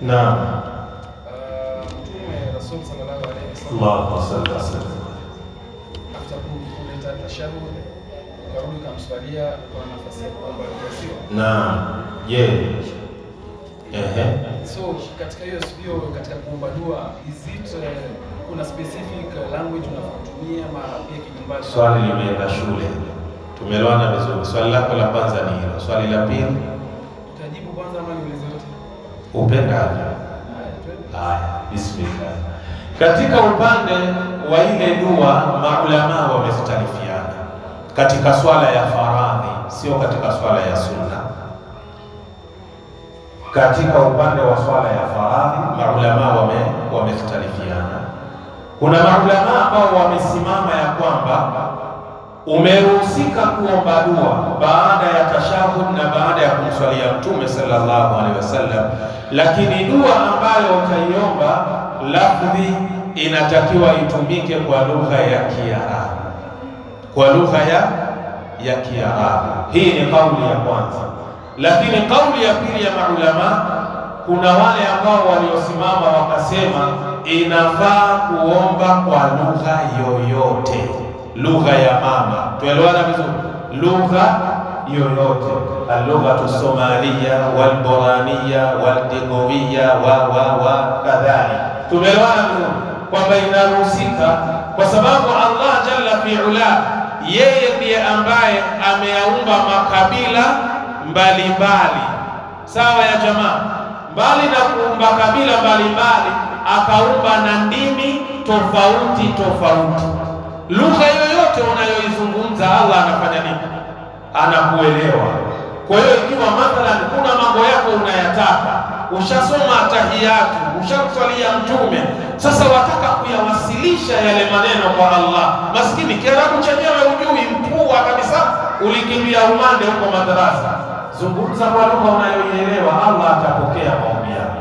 Naam. Mtume Rasul sallallahu alayhi wasallam kuleta tashahud karudi kumswalia kwa nafasi ya kuomba sio? Naam. So katika hiyo katika kuomba dua is it kuna specific language unatumia ama pia kinyumbani? Swali limeenda shule. Tumeelewana vizuri. Swali lako la kwanza ni hilo. Swali la pili utajibu kwanza ama niulize yote? Upendavyo. Haya, bismillah. Katika upande wa ile dua maulama wamestarifiana katika swala ya faradhi, sio katika swala ya sunna. Katika upande wa swala ya faradhi maulama wamestarifiana. Kuna maulama ambao wamesimama ya kwamba umeruhusika kuomba dua baada ya tashahud na baada ya kumswalia Mtume sallallahu alaihi wasallam, lakini dua ambayo utaiomba lafdhi inatakiwa itumike kwa lugha ya Kiarabu, kwa lugha ya Kiarabu. Hii ni kauli ya kwanza. Lakini kauli ya pili ya maulama, kuna wale ambao waliosimama wakasema inafaa kuomba kwa lugha yoyote, lugha ya mama. Tuelewana vizuri? Lugha yoyote, al-lughatu somaliya wal-buraniya wal-digowiya wa kadhalika. Tumeelewana vizuri kwamba inaruhusika kwa sababu Allah jalla fi'ala yeye ndiye ambaye ameyaumba makabila mbalimbali. Sawa ya jamaa? Mbali na kuumba kabila mbalimbali, akaumba na ndimi tofauti tofauti. Lugha yoyote unayoizungumza Allah anafanya nini? Anakuelewa. Kwa hiyo ikiwa mathalan kuna mambo yako unayataka, ushasoma tahiyatu, ushamswalia Mtume, sasa wataka kuyawasilisha yale maneno kwa Allah, maskini Kiarabu chenyewe hujui, mpua kabisa, ulikimbia umande huko madarasa, zungumza kwa lugha unayoielewa, Allah atapokea maombi yako.